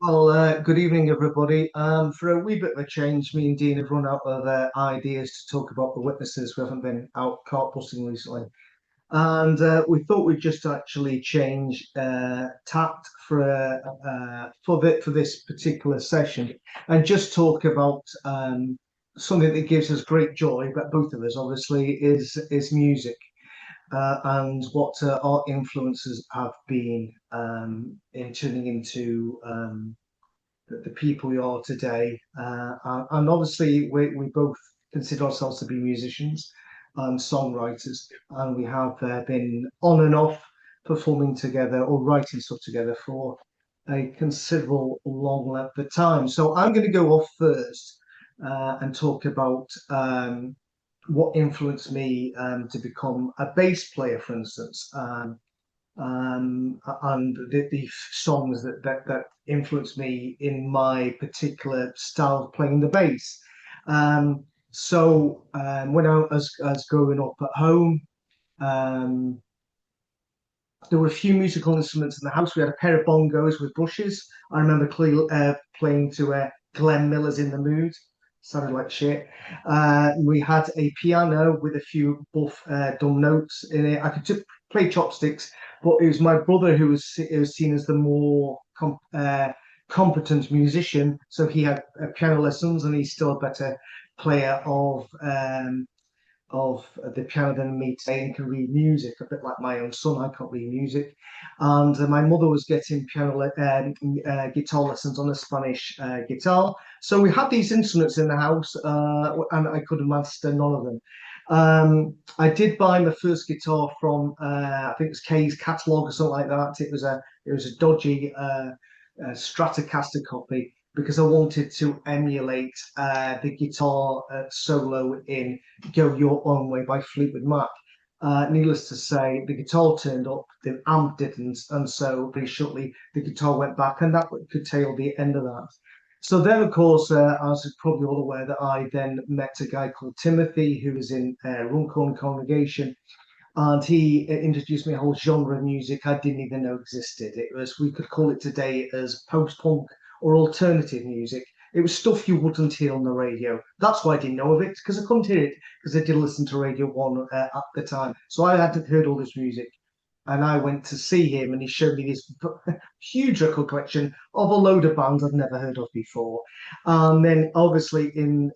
Well, good evening, everybody. For a wee bit of a change, me and Dean have run out of ideas to talk about the witnesses. We haven't been out cart busting recently, and we thought we'd just actually change tact for this particular session, and just talk about something that gives us great joy, but both of us obviously is music and what our influences have been in turning into the people we are today. And obviously, we both consider ourselves to be musicians and songwriters, and we have been on and off performing together or writing stuff together for a considerable long length of time. So I'm going to go off first and talk about what influenced me to become a bass player, for instance. And the songs that influenced me in my particular style of playing the bass. When I was growing up at home, um, there were a few musical instruments in the house. We had a pair of bongos with bushes. I remember playing to Glenn Miller's "In the Mood." Sounded like shit. We had a piano with a few buff dumb notes in it. I could play chopsticks, but it was my brother who was seen as the more competent musician. So he had piano lessons, and he's still a better player of the piano than me today and can read music, a bit like my own son. I can't read music. And my mother was getting guitar lessons on a Spanish guitar. So we had these instruments in the house, and I could master none of them. I did buy my first guitar from I think it was Kay's catalog or something like that. It was a dodgy Stratocaster copy because I wanted to emulate the guitar solo in "Go Your Own Way" by Fleetwood Mac. Needless to say, the guitar turned up, the amp didn't, and so very shortly the guitar went back, and that could tail the end of that. So then, of course, as you're probably all aware, that I then met a guy called Timothy who was in Runcorn Congregation, and he introduced me a whole genre of music I didn't even know existed. It was, we could call it today as post-punk or alternative music. It was stuff you wouldn't hear on the radio. That's why I didn't know of it, because I couldn't hear it, because I did listen to Radio 1 at the time. So I hadn't heard all this music. And I went to see him, and he showed me this huge record collection of a load of bands I'd never heard of before. And then, obviously, in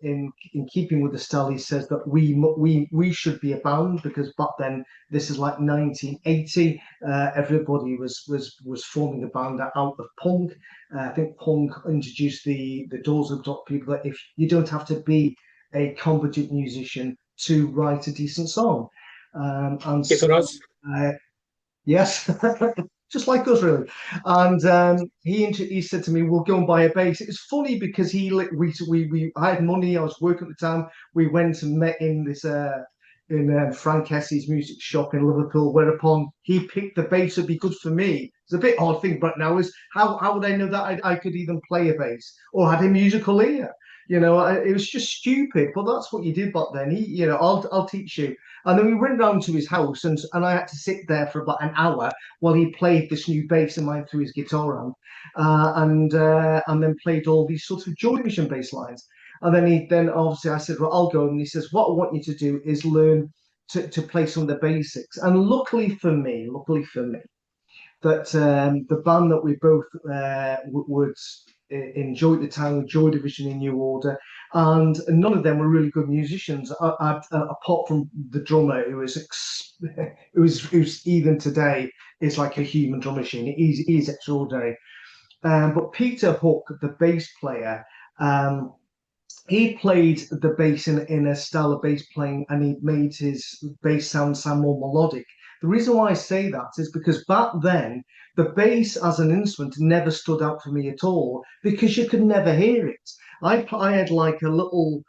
keeping with the style, he says that we should be a band because back then, this is like 1980. Everybody was forming a band out of punk. I think punk introduced the doors of people that if you don't have to be a competent musician to write a decent song. And Yes, so for us. uh, Yes, just like us, really. And he said to me, "We'll go and buy a bass." It was funny because we I had money. I was working at the time. We went and met in this in Frank Hesse's music shop in Liverpool. Whereupon he picked the bass would be good for me. It's a bit odd thing, but now is how would I know that I could even play a bass or had a musical ear? It was just stupid, but that's what you did back then. I'll teach you. And then we went round to his house, and I had to sit there for about an hour while he played this new bass of mine through his guitar amp, and then played all these sorts of Joy Division bass lines. And then obviously I said, "Well, I'll go." And he says, "What I want you to do is learn to play some of the basics." And luckily for me, that the band that we both would enjoy at the time with Joy Division in New Order, and none of them were really good musicians, apart from the drummer, who's even today is like a human drum machine. He's extraordinary. But Peter Hook, the bass player, he played the bass in a style of bass playing, and he made his bass sound more melodic. The reason why I say that is because back then the bass as an instrument never stood out for me at all because you could never hear it. I had like a little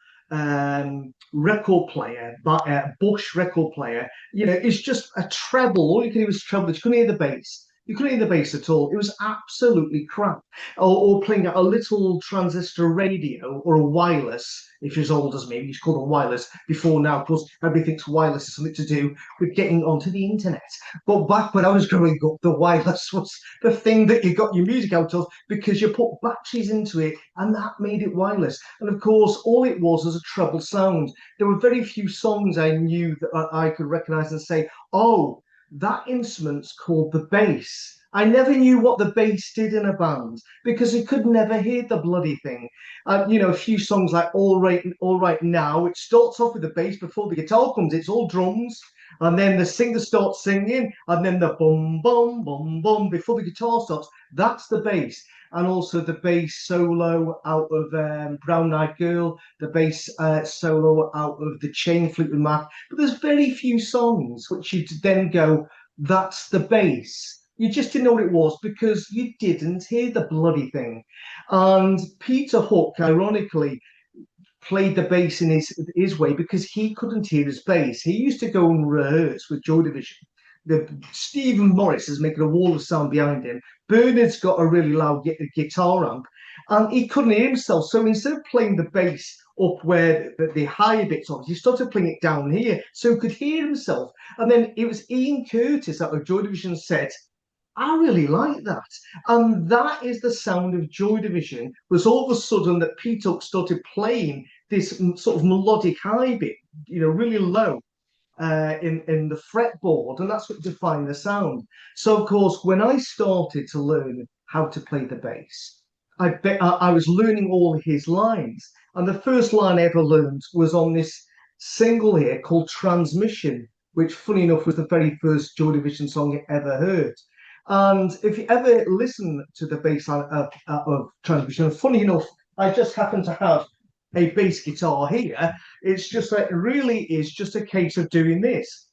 record player, but a Bush record player. It's just a treble. All you could hear was treble. You couldn't hear the bass. You couldn't hear the bass at all. It was absolutely crap. Or playing a little transistor radio or a wireless, if you're as old as me, you should call it wireless. Before now, of course, everybody thinks wireless is something to do with getting onto the internet. But back when I was growing up, the wireless was the thing that you got your music out of because you put batteries into it and that made it wireless. And of course, all it was a treble sound. There were very few songs I knew that I could recognize and say, oh, that instrument's called the bass. I never knew what the bass did in a band because you could never hear the bloody thing. A few songs like All Right Now, it starts off with the bass before the guitar comes. It's all drums, and then the singer starts singing, and then the bum bum bum bum before the guitar starts. That's the bass, and also the bass solo out of Brown Eyed Girl, the bass solo out of the Chain Fleetwood Mac. But there's very few songs which you then go, that's the bass. You just didn't know what it was because you didn't hear the bloody thing. And Peter Hook, ironically, played the bass in his way because he couldn't hear his bass. He used to go and rehearse with Joy Division. Stephen Morris is making a wall of sound behind him. Bernard's got a really loud guitar amp, and he couldn't hear himself. So instead of playing the bass up where the higher bits of it, he started playing it down here so he could hear himself. And then it was Ian Curtis out of Joy Division said, I really like that. And that is the sound of Joy Division, was all of a sudden that Pete Hook started playing this sort of melodic high bit, really low in the fretboard, and that's what defined the sound. So, of course, when I started to learn how to play the bass, I was learning all his lines. And the first line I ever learned was on this single here called Transmission, which, funny enough, was the very first Joy Division song I ever heard. And if you ever listen to the bass line of Transmission, funny enough, I just happen to have a bass guitar here. It's just that it really is just a case of doing this.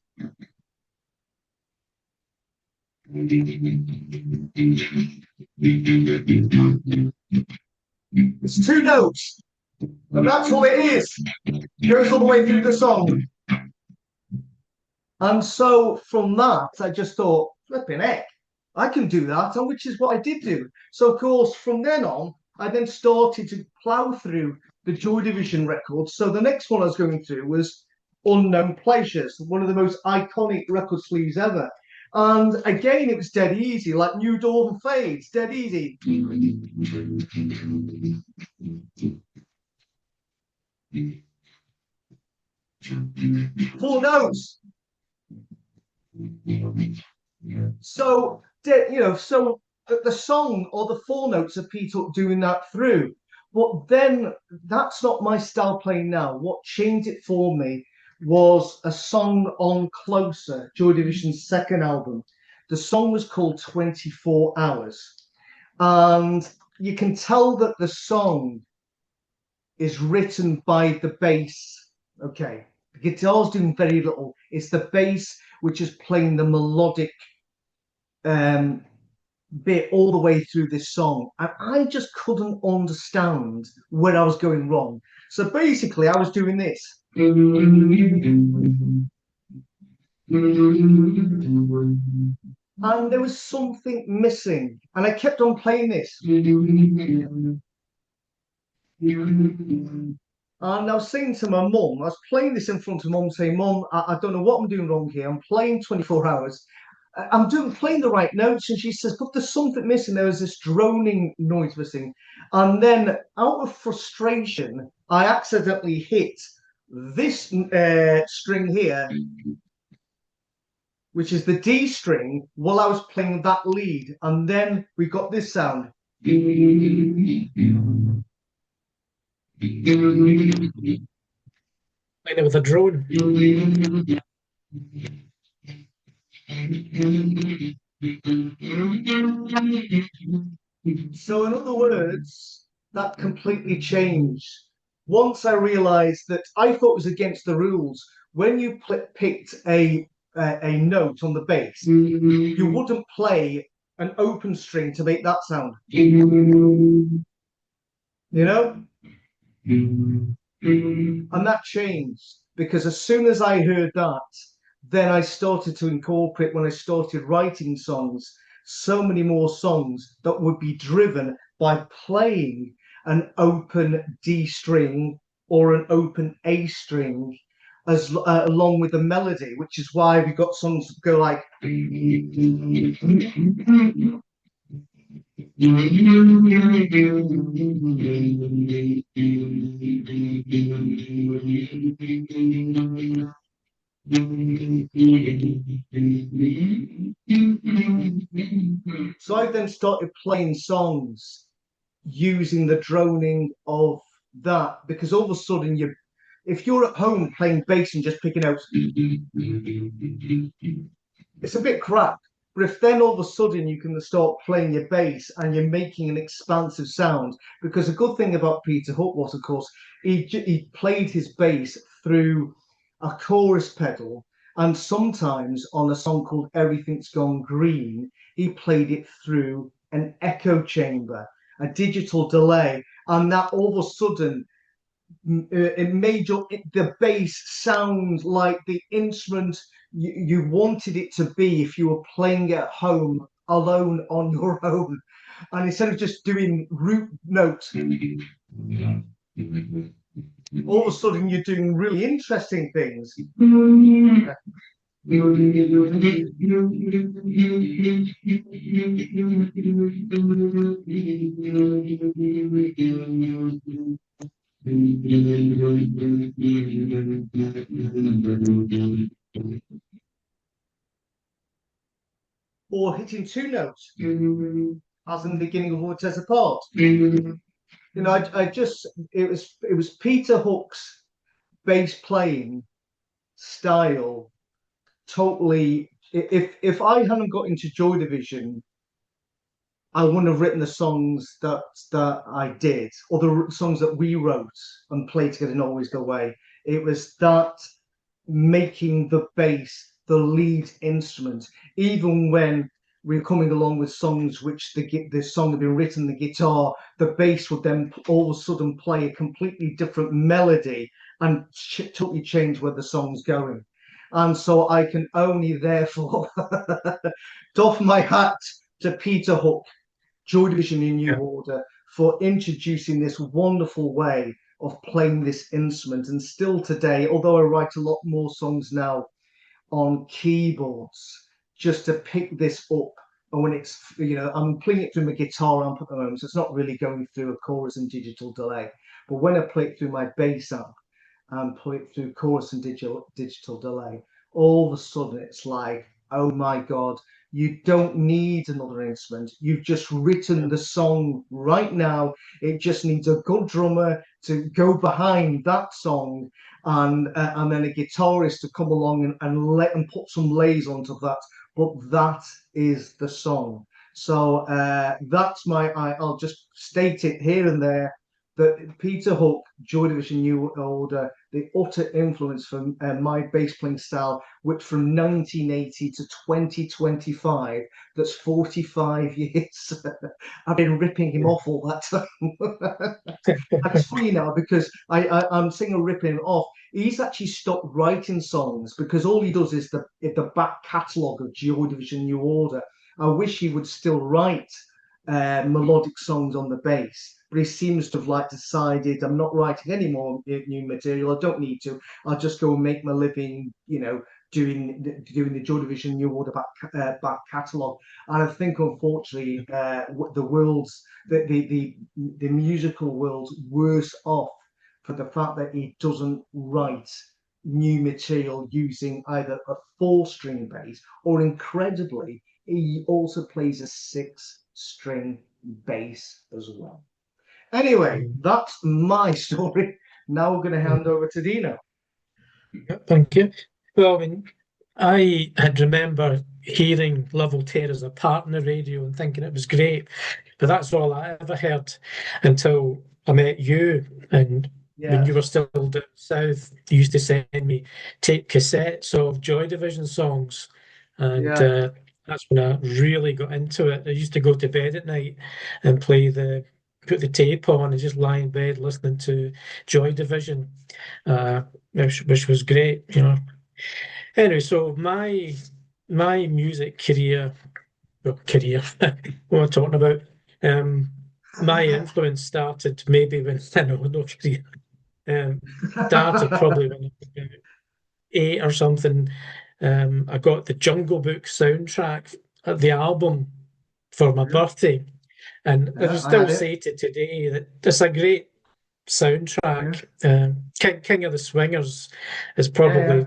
It's two notes, and that's all it is. It goes all the way through the song. And so from that, I just thought, flipping heck, I can do that, and which is what I did do. So, of course, from then on, I then started to plow through the Joy Division records. So the next one I was going through was Unknown Pleasures, one of the most iconic record sleeves ever. And again, it was dead easy, like New Dawn Fades, dead easy. 4 notes. So, so the song or the 4 notes of Pete Hook doing that through. But then that's not my style playing now. What changed it for me was a song on Closer, Joy Division's second album. The song was called 24 Hours. And you can tell that the song is written by the bass. Okay, the guitar's doing very little. It's the bass which is playing the melodic bit all the way through this song, and I just couldn't understand where I was going wrong. So basically I was doing this, and there was something missing, and I kept on playing this, and I was saying to my mum, I was playing this in front of mum, saying, Mum, I don't know what I'm doing wrong here. I'm playing 24 hours. I'm playing the right notes. And she says, but there's something missing. There was this droning noise missing. And then out of frustration, I accidentally hit this string here, which is the D string, while I was playing that lead. And then we got this sound. Playing it with a drone. So in other words, that completely changed. Once I realized that I thought it was against the rules, when you picked a note on the bass, you wouldn't play an open string to make that sound. You know? And that changed because as soon as I heard that, then I started to incorporate when I started writing songs. so many more songs that would be driven by playing an open D string or an open A string as along with the melody, which is why we got songs that go like. So I then started playing songs using the droning of that, because all of a sudden if you're at home playing bass and just picking out, it's a bit crap. But if then all of a sudden you can start playing your bass and you're making an expansive sound, because the good thing about Peter Hook was, of course, he played his bass through a chorus pedal, and sometimes on a song called Everything's Gone Green, he played it through an echo chamber, a digital delay, and that all of a sudden it made the bass sound like the instrument you wanted it to be if you were playing at home alone on your own. And instead of just doing root notes, all of a sudden you're doing really interesting things. Or hitting two notes, as in the beginning of What Says Apart. You know, it was Peter Hook's bass playing style. Totally. If I hadn't got into Joy Division, I wouldn't have written the songs that I did, or the songs that we wrote and played together in Always the Way. It was that making the bass the lead instrument, even when we're coming along with songs which the song had been written, the guitar, the bass would then all of a sudden play a completely different melody and totally change where the song's going. And so I can only therefore doff my hat to Peter Hook, Joy Division in New Order, for introducing this wonderful way of playing this instrument. And still today, although I write a lot more songs now on keyboards, just to pick this up. And when it's, I'm playing it through my guitar amp at the moment, so it's not really going through a chorus and digital delay. But when I play it through my bass amp and play it through chorus and digital delay, all of a sudden it's like, oh my God, you don't need another instrument. You've just written the song right now. It just needs a good drummer to go behind that song, and then a guitarist to come along and put some lays onto that. But that is the song. So that's I'll just state it here and there, that Peter Hook, Joy Division, New Order, the utter influence from my bass playing style, which from 1980 to 2025, that's 45 years, I've been ripping him off all that time. It's funny now, because I'm saying ripping him off. He's actually stopped writing songs, because all he does is the back catalogue of Joy Division, New Order. I wish he would still write melodic songs on the bass, but he seems to have decided, I'm not writing any more new material. I don't need to. I'll just go and make my living, doing the Joy Division New Order back catalogue. And I think, unfortunately, the musical world's worse off for the fact that he doesn't write new material using either a 4-string bass, or incredibly, he also plays a 6-string bass as well. Anyway, that's my story. Now we're going to hand over to Dino. Thank you. Well, I mean, I had remember hearing Love Will Tear Us Apart on the radio and thinking it was great, but that's all I ever heard until I met you. And when you were still down south, you used to send me tape cassettes of Joy Division songs, and that's when I really got into it. I used to go to bed at night and put the tape on and just lie in bed listening to Joy Division, which was great. Anyway, so my music career career. What am I talking about? Um, my influence started maybe when I know no career. Um, Started probably when I was about 8 or something. I got the Jungle Book soundtrack, the album for my Yeah, birthday, and I yeah, would I still had it. say to today that it's a great Yeah, soundtrack. King of the Swingers is yeah, yeah. probably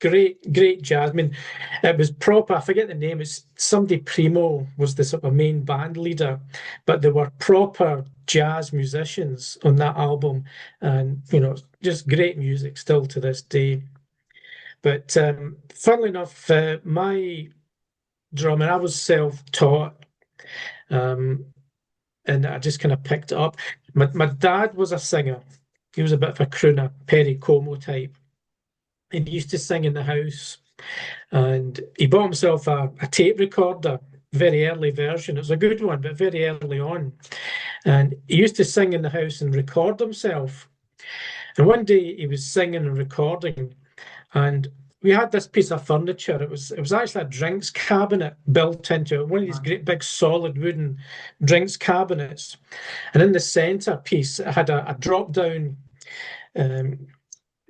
great jazz. I mean, it was proper. I forget the name. It's somebody Primo was the sort of main band leader, but there were proper jazz musicians on that album, and just great music still to this day. But funnily enough, my drumming, I was self-taught, um, and I just kind of picked it up. My dad was a singer. He was a bit of a crooner, Perry Como type, and he used to sing in the house. And he bought himself a tape recorder, very early version. It was a good one, but very early on. And he used to sing in the house and record himself. And one day he was singing and recording, and we had this piece of furniture. It was actually a drinks cabinet built into it, one of these Right. great big solid wooden drinks cabinets. And in the center piece, it had a drop down um,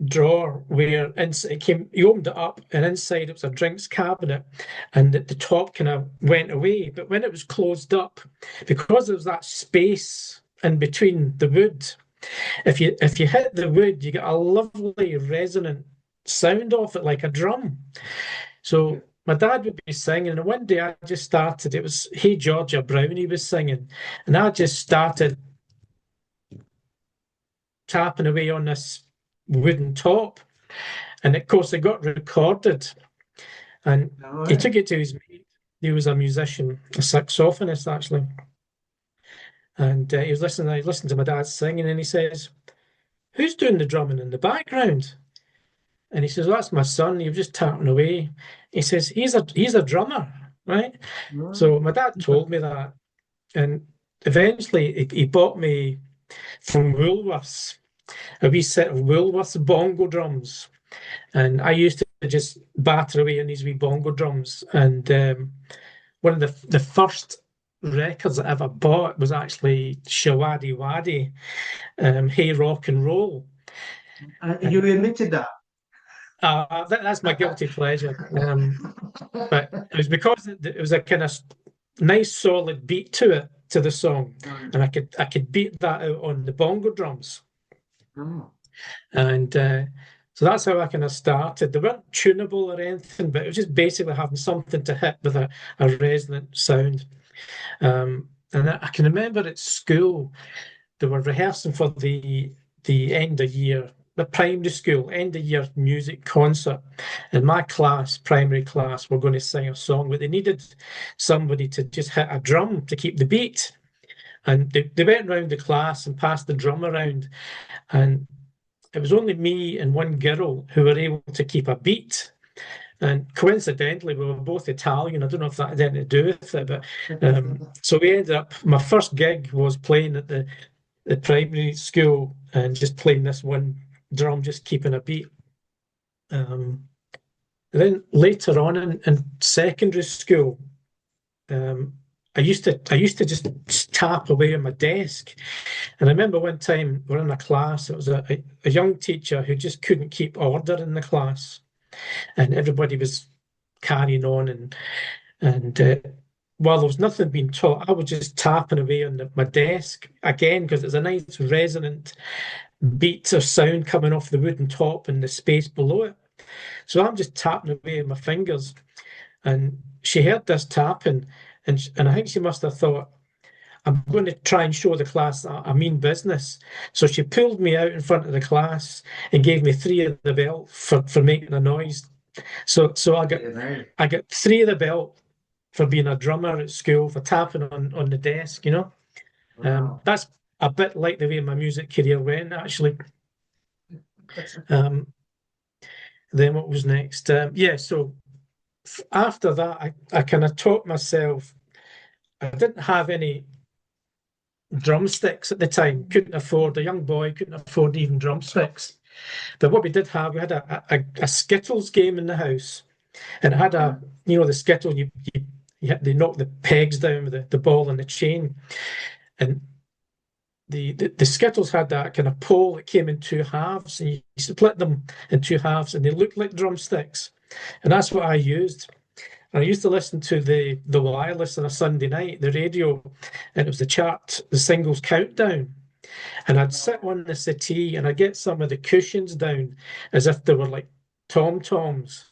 drawer where inside it came. You opened it up, and inside it was a drinks cabinet, and the top kind of went away. But when it was closed up, because there was that space in between the wood, if you hit the wood, you get a lovely resonant sound off it like a drum. Yeah. So my dad would be singing, and one day I just started. It was "Hey Georgia" Brownie was singing, and I just started tapping away on this wooden top, and of course it got recorded. And All he right. took it to his mate. He was a musician, a saxophonist actually, and he listened to my dad singing, and he says, "Who's doing the drumming in the background?" And he says, "Well, that's my son. He was just tapping away." He says, "He's a drummer, right?" Right. So my dad told me that, and eventually he bought me from Woolworths a wee set of Woolworths bongo drums, and I used to just batter away on these wee bongo drums. And one of the first records I ever bought was actually Shawady Wadi, Hey Rock and Roll. You And admitted that. that's my guilty pleasure. But it was because it was a kind of nice solid beat to it, to the song, Right. and I could beat that out on the bongo drums. Oh. And so that's how I kind of started. They weren't tunable or anything, but it was just basically having something to hit with a resonant sound. And I can remember at school they were rehearsing for the end of year, the primary school end of year music concert. And my class, primary class, were going to sing a song, but they needed somebody to just hit a drum to keep the beat. And they went around the class and passed the drum around, and it was only me and one girl who were able to keep a beat. And coincidentally, we were both Italian. I don't know if that had anything to do with it, but so we ended up. My first gig was playing at the primary school and just playing this one drum, just keeping a beat. Um, then later on in secondary school, um, I used to just tap away on my desk. And I remember one time we were in a class. It was a young teacher who just couldn't keep order in the class, and everybody was carrying on. And while there was nothing being taught, I was just tapping away on my desk again because it's a nice resonant beat or sound coming off the wooden top and the space below it. So I'm just tapping away with my fingers, and she heard this tapping, and I think she must have thought, "I'm going to try and show the class that I mean business." So she pulled me out in front of the class and gave me three of the belt for making a noise. So I got Yeah, no. I got three of the belt for being a drummer at school for tapping on the desk. Wow. That's a bit like the way my music career went, actually. Um, then what was next? Yeah, so after that, I kind of taught myself. I didn't have any drumsticks at the time. Couldn't afford, a young boy couldn't afford even drumsticks. But what we did have, we had a Skittles game in the house, and it had Right. the Skittle. You they knocked the pegs down with the ball and the chain. And the Skittles had that kind of pole that came in two halves, and you split them in two halves, and they looked like drumsticks. And that's what I used. And I used to listen to the wireless on a Sunday night, the radio, and it was the singles countdown. And I'd sit on the settee and I'd get some of the cushions down as if they were like tom-toms.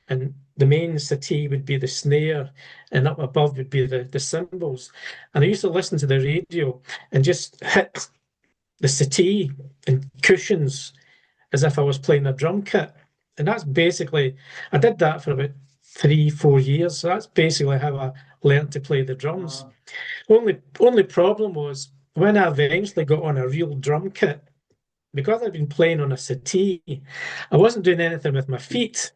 And the main settee would be the snare, and up above would be the cymbals. And I used to listen to the radio and just hit the settee and cushions as if I was playing a drum kit. And that's basically, I did that for about 3, 4 years. So that's basically how I learned to play the drums. Only problem was when I eventually got on a real drum kit, because I'd been playing on a settee, I wasn't doing anything with my feet.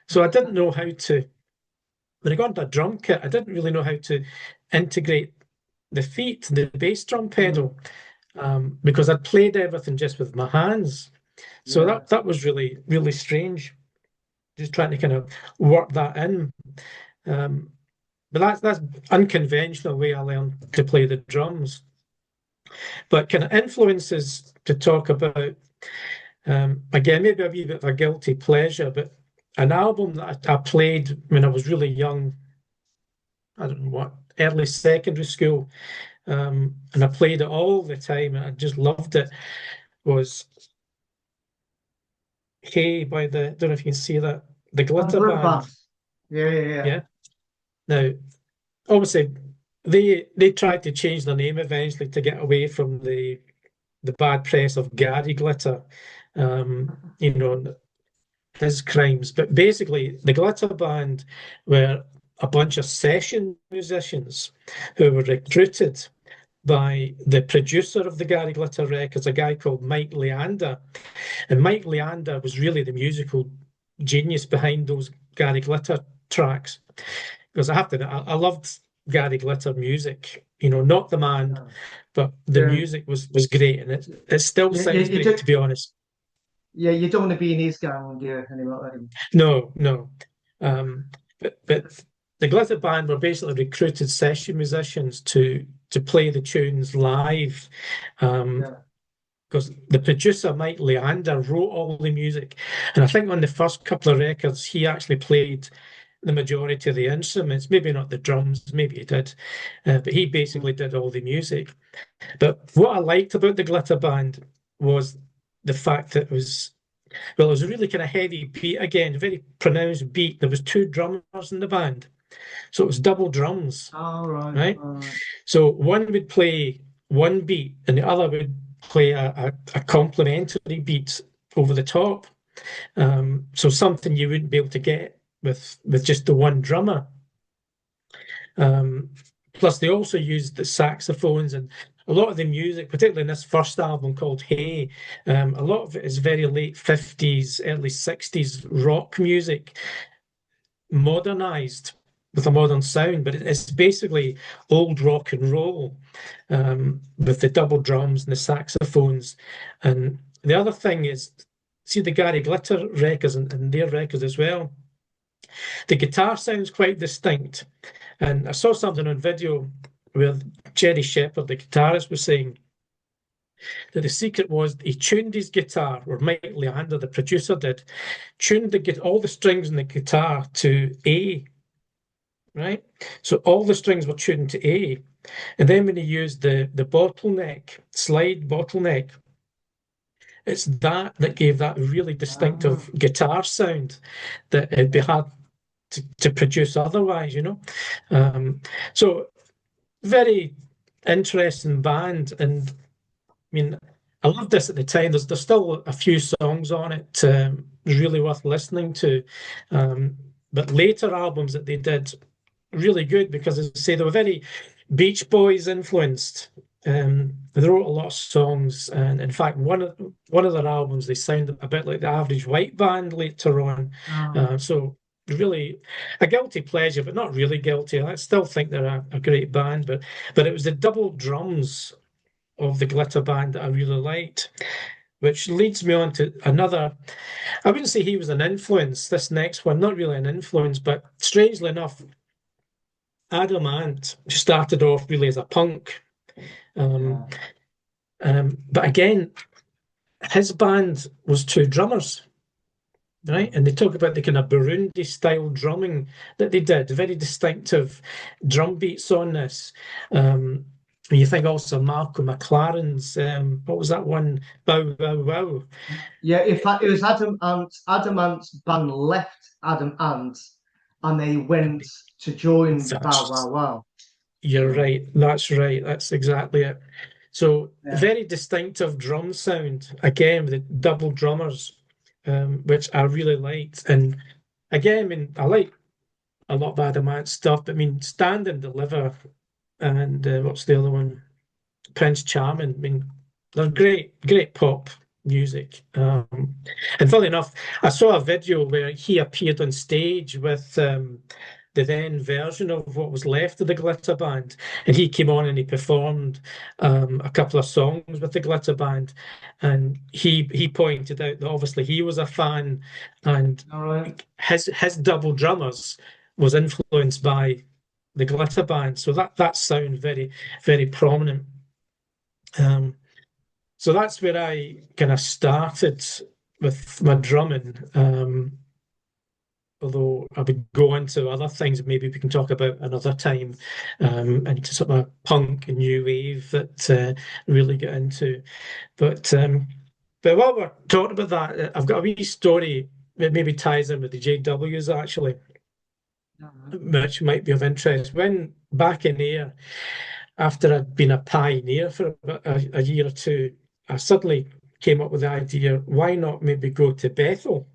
So I didn't know how to, when I got into a drum kit, I didn't really know how to integrate the feet, the bass drum pedal, because I'd played everything just with my hands. So that was really, really strange. Just trying to kind of work that in. But that's unconventional way I learned to play the drums. But kind of influences to talk about, again, maybe a wee bit of a guilty pleasure, but an album that I played when I was really young, I don't know what, early secondary school, and I played it all the time, and I just loved it, was Hey by I don't know if you can see that, the Glitter Band. Yeah. Now, obviously, they tried to change their name eventually to get away from the bad press of Gary Glitter, you know, his crimes. But basically, the Glitter Band were a bunch of session musicians who were recruited by the producer of the Gary Glitter records, a guy called Mike Leander. And Mike Leander was really the musical genius behind those Gary Glitter tracks. Because I have to admit, I loved Gary Glitter music, you know, not the man, but the music was great, and it still sounds great, to be honest. Yeah, you don't want to be in his gang, anymore. No. But the Glitter Band were basically recruited session musicians to play the tunes live. Because the producer, Mike Leander, wrote all the music. And I think on the first couple of records, he actually played the majority of the instruments, maybe not the drums, maybe he did, but he basically did all the music. But what I liked about the Glitter Band was the fact that it was a really kind of heavy beat, again, very pronounced beat. There was two drummers in the band, so it was double drums. Right? So one would play one beat and the other would play a complementary beat over the top. So something you wouldn't be able to get with just the one drummer. Plus, they also used the saxophones, and a lot of the music, particularly in this first album called Hey, a lot of it is very late 50s, early 60s rock music, modernized with a modern sound, but it's basically old rock and roll, with the double drums and the saxophones. And the other thing is, see the Gary Glitter records and their records as well, the guitar sounds quite distinct. And I saw something on video where Jerry Shepherd, the guitarist, was saying that the secret was he tuned his guitar, or Mike Leander, the producer, did, tuned all the strings in the guitar to A, right? So all the strings were tuned to A. And then when he used the slide bottleneck, it's that gave that really distinctive guitar sound that it'd be hard to produce otherwise, you know. So very interesting band, and I mean, I loved this at the time. There's still a few songs on it, really worth listening to. But later albums that they did, really good, because as I say, they were very Beach Boys influenced. They wrote a lot of songs, and in fact, one of their albums, they sound a bit like the Average White Band later on. So really a guilty pleasure, but not really guilty. I still think they're a great band, but it was the double drums of the Glitter Band that I really liked, which leads me on to another. I wouldn't say he was an influence. This next one, not really an influence, but strangely enough, Adam Ant started off really as a punk. Um, Yeah. but again, his band was two drummers, right? Mm. And they talk about the kind of Burundi style drumming that they did, very distinctive drum beats on this. And you think also Marco McLaren's, what was that one? Bow, bow, wow. Yeah, in fact, it was Adam Ant. Adam Ant's band left Adam Ant, and they went to join Bow That's, Wow Wow. you're So right. That's right. That's exactly it. So yeah, very distinctive drum sound, again, with the double drummers, which I really liked. And again, I mean, I like a lot of Adam Ant stuff, but I mean, Stand and Deliver and what's the other one? Prince Charming. I mean, they're great, great pop music. And funnily enough, I saw a video where he appeared on stage with the then version of what was left of the Glitter Band, and he came on and he performed a couple of songs with the Glitter Band, and he pointed out that obviously he was a fan, and all right. his double drummers was influenced by the Glitter Band, so that sound very very prominent. Um, so that's where I kind of started with my drumming. Although I would go into other things maybe we can talk about another time, into sort of punk and new wave that really get into. But while we're talking about that, I've got a wee story that maybe ties in with the JWs actually, All right. which might be of interest. When back in there, after I'd been a pioneer for about a year or two, I suddenly came up with the idea, why not maybe go to Bethel,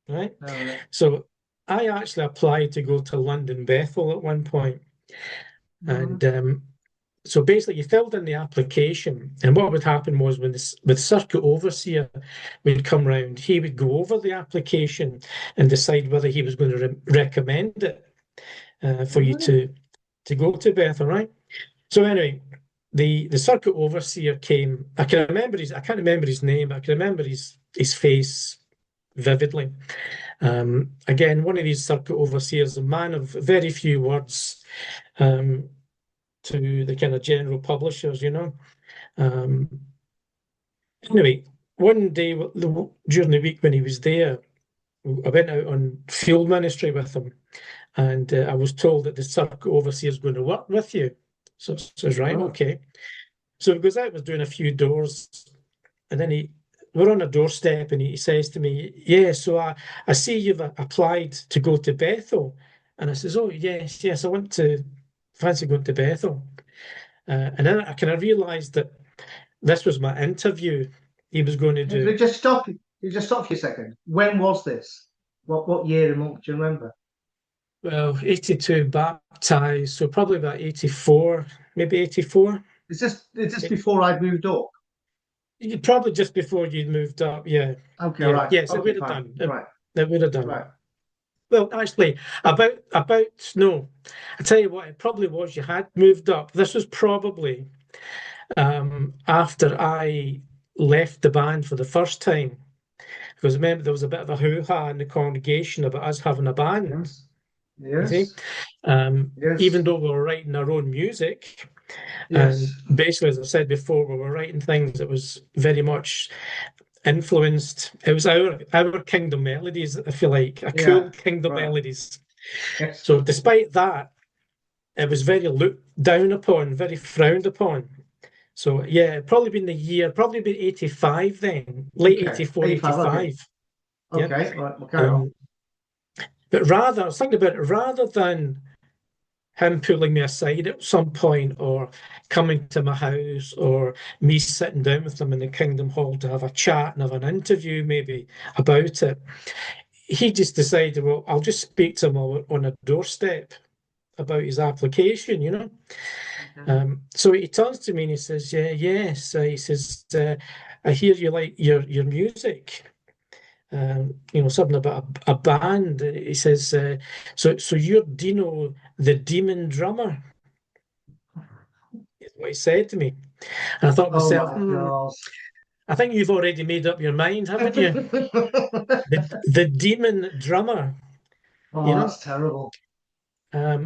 right? All right. So I actually applied to go to London Bethel at one point, All right. and so basically you filled in the application, and what would happen was when this with circuit overseer would come round, he would go over the application and decide whether he was going to recommend it for you All to go to Bethel, right? So anyway, the circuit overseer came. I can't remember his name, but I can remember his face vividly. Again, one of these circuit overseers, a man of very few words, um, to the kind of general publishers, you know. Um, anyway, one day during the week when he was there, I went out on field ministry with him, and I was told that the circuit overseer is going to work with you. So I says, right, right. okay. So he goes out, was doing a few doors, and then we're on a doorstep, and he says to me, "Yeah, so I see you've applied to go to Bethel," and I says, "Oh yes, yes, I want to fancy going to Bethel," and then I kind of realised that this was my interview he was going to Can we do. just stop? Can you just stop for a second? When was this? What year and month do you remember? Well, 82 baptized, so probably about 84, maybe 84. Is this before I'd moved up? Probably just before you'd moved up, yeah. Okay, Yeah, right. yes, it Okay, would have fine. done. Right, It would have done. right. Well, actually, about no, I tell you what, it probably was you had moved up. This was probably after I left the band for the first time, because remember there was a bit of a hoo-ha in the congregation about us having a band. Yes. You see, Yes. Yes. even though we were writing our own music, and Yes. basically, as I said before, we were writing things that was very much influenced. It was our Kingdom Melodies, I feel like, a Yeah. cool Kingdom Right. Melodies. Yes. So despite that, it was very looked down upon, very frowned upon. So yeah, probably been the year, probably been 85 then, late Okay. 84, 85. Okay. 85. Yeah. Okay. Right. We'll carry on. Um, but rather, I was thinking about it, rather than him pulling me aside at some point or coming to my house or me sitting down with him in the Kingdom Hall to have a chat and have an interview maybe about it, he just decided, well, I'll just speak to him on a doorstep about his application, you know. Okay. So he turns to me and he says, "Yeah, yes." He says, "I hear you like your music. Something about a band." He says, "So you're Dino, the demon drummer." Is what he said to me, and I thought to Oh myself, my God. I think you've already made up your mind, haven't you? The demon drummer, you Oh, know. that's terrible.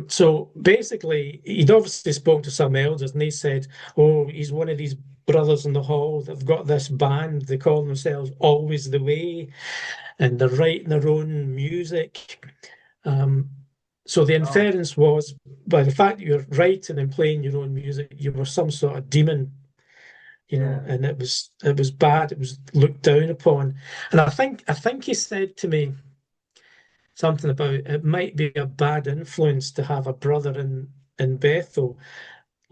So basically, he'd obviously spoke to some elders, and they said, "Oh, he's one of these brothers in the hall that've got this band. They call themselves Always the Way, and they're writing their own music." Um, so the Oh, inference was, by the fact that you're writing and playing your own music, you were some sort of demon, yeah. and it was bad. It was looked down upon. And I think he said to me something about it might be a bad influence to have a brother in Bethel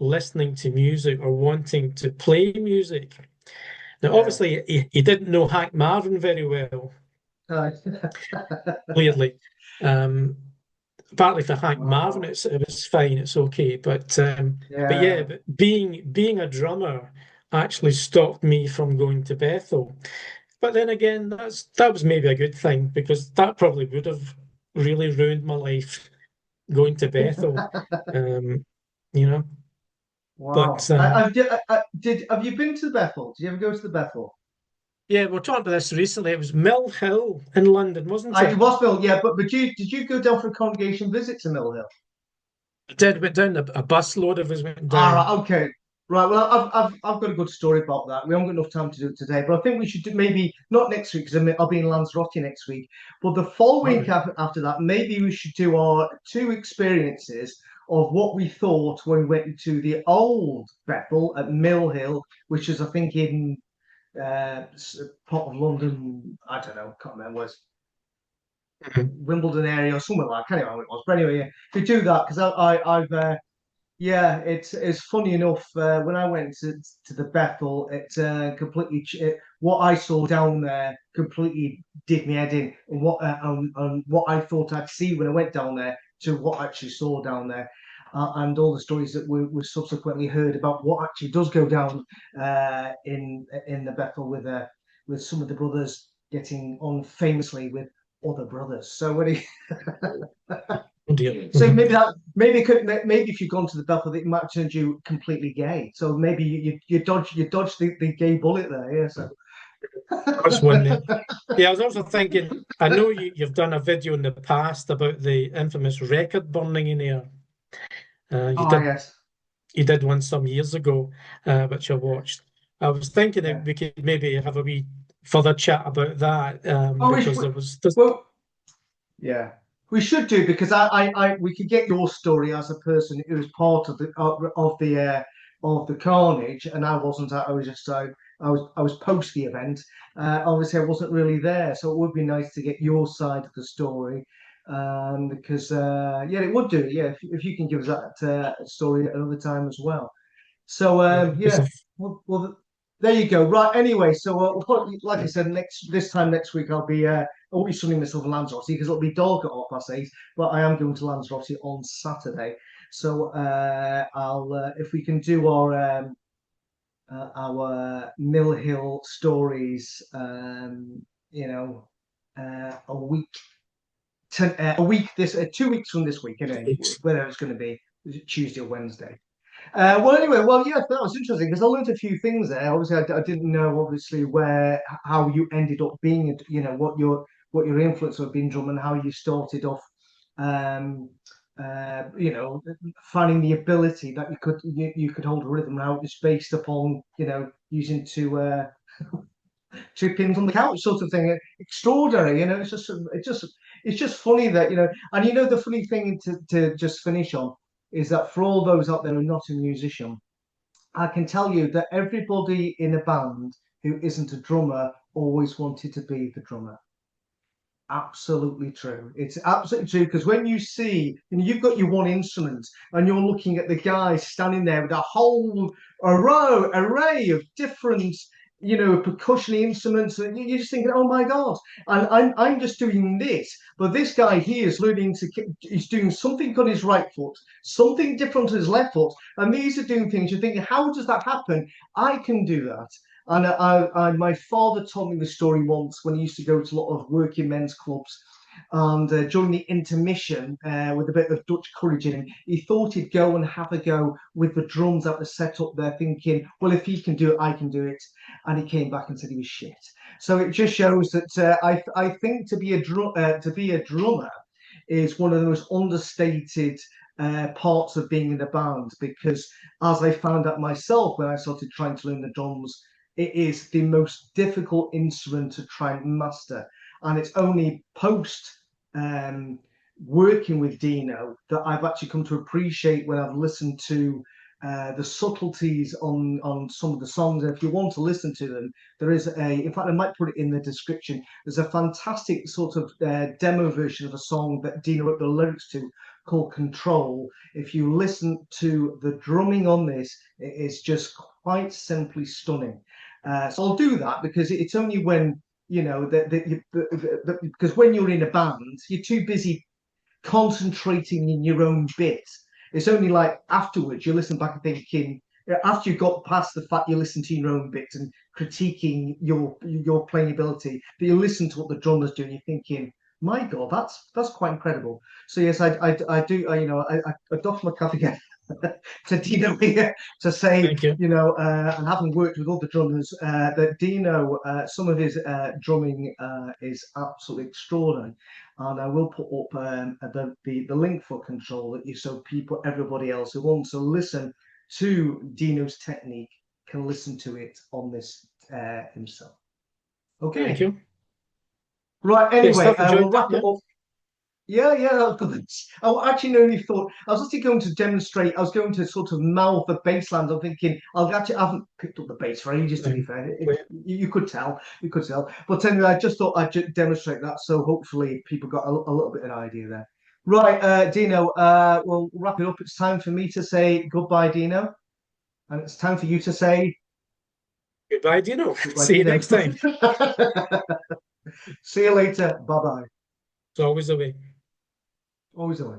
listening to music or wanting to play music. Now, Yeah. obviously, he didn't know Hank Marvin very well, Right. clearly. Um, Partly for Hank Marvin, Wow. it was fine, it's okay. But yeah, Yeah. but being a drummer actually stopped me from going to Bethel. But then again, that was maybe a good thing because that probably would have really ruined my life going to Bethel. Um, you know. But Wow. Have you been to the Bethel? Did you ever go to the Bethel? yeah, we were talking about this recently. It was Mill Hill in London, wasn't It it? was Mill, yeah, but did you go down for a congregation visit to Mill Hill? I did. Went down. A bus load of us went All down. right, okay. Right, well, I've got a good story about that. We haven't got enough time to do it today, but I think we should do maybe not next week because I'll be in Lanzarote next week. But the All following week right. after that, maybe we should do our two experiences of what we thought when we went to the old Bethel at Mill Hill, which is I think in part of London. I don't know, can't remember. Mhm. Wimbledon area or somewhere like. I can't remember what it was. But anyway, yeah, we do that because I've yeah, it's funny enough. When I went to the Bethel, what I saw down there completely did me head in, and what I thought I'd see when I went down there to what I actually saw down there, and all the stories that we subsequently heard about what actually does go down in the Bethel with some of the brothers getting on famously with other brothers. So when he Oh dear. so Mhm. maybe if you've gone to the Bethel, it might turn you completely gay. So maybe you dodge the gay bullet there. Yeah. So That's one there. Yeah, I was also thinking. I know you've done a video in the past about the infamous record burning in there. You oh did yes, you did one some years ago, which I watched. I was thinking that yeah. we could maybe have a wee further chat about that Oh, because there's well, yeah. We should do because we could get your story as a person who was part of the carnage, and I wasn't. I was just I was post the event. Obviously, I wasn't really there, so it would be nice to get your side of the story. Because yeah, it would do. Yeah, if you can give us that story at another time as well. So yeah, yeah, well, there you go. Right. Anyway, so like I said, this time next week I won't be sunning myself in Lanzarote because it'll be dark at 8:30. But I am going to Lanzarote on Saturday. So I'll if we can do our Mill Hill stories, you know, a week this 2 weeks from this week, anyway, whether it's going to be Tuesday or Wednesday. Well, anyway, well, yeah, that was interesting because I learned a few things there. Obviously, I didn't know obviously how you ended up being, what your influence of being drum and how you started off, um, finding the ability that you could hold a rhythm. Now it's based upon using two pins on the couch sort of thing. Extraordinary, it's just funny that and the funny thing to just finish on is that for all those out there who are not a musician, I can tell you that everybody in a band who isn't a drummer always wanted to be the drummer. Absolutely true. It's absolutely true because when you see, you've got your one instrument and you're looking at the guy standing there with a whole array of different, percussion instruments, and you're just thinking, oh my God, and I'm just doing this, but this guy here is he's doing something on his right foot, something different on his left foot, and these are doing things. You're thinking, how does that happen? I can do that. And my father told me the story once when he used to go to a lot of working men's clubs. And during the intermission, with a bit of Dutch courage in him, he thought he'd go and have a go with the drums that were set up there, thinking, well, if he can do it, I can do it. And he came back and said he was shit. So it just shows that I think to be a drummer is one of the most understated parts of being in a band, because as I found out myself when I started trying to learn the drums, it is the most difficult instrument to try and master. And it's only post working with Dino that I've actually come to appreciate, when I've listened to the subtleties on some of the songs. And if you want to listen to them, there is in fact, I might put it in the description. There's a fantastic sort of demo version of a song that Dino wrote the lyrics to, called Control. If you listen to the drumming on this, it is just quite simply stunning. So I'll do that, because it's only when, you know, because when you're in a band, you're too busy concentrating in your own bit. It's only like afterwards you listen back and thinking, after you've got past the fact you listen to your own bits and critiquing your playing ability, that you listen to what the drummer's doing, you're thinking, my God, that's quite incredible. So yes, I do. I doff my cap again to Dino here to say, Thank you. and having worked with other drummers, that Dino, some of his drumming is absolutely extraordinary. And I will put up the link for Control, that so everybody else who wants to listen to Dino's technique can listen to it on this himself. Okay. Thank you. Right. Great Anyway, stuff. Enjoyed we'll wrap that. it up. Yeah, that was good. I actually only thought I was actually going to demonstrate. I was going to sort of mouth the bass lines. I'm thinking I haven't picked up the bass for ages. To be fair, you could tell, But anyway, I just thought I'd demonstrate that, so hopefully people got a little bit of an idea there. Right, Dino. We'll wrap it up. It's time for me to say goodbye, Dino, and it's time for you to say Goodbye, Dino. goodbye, See you Dino. next time. See you later. Bye bye. It's always the way. Always the way.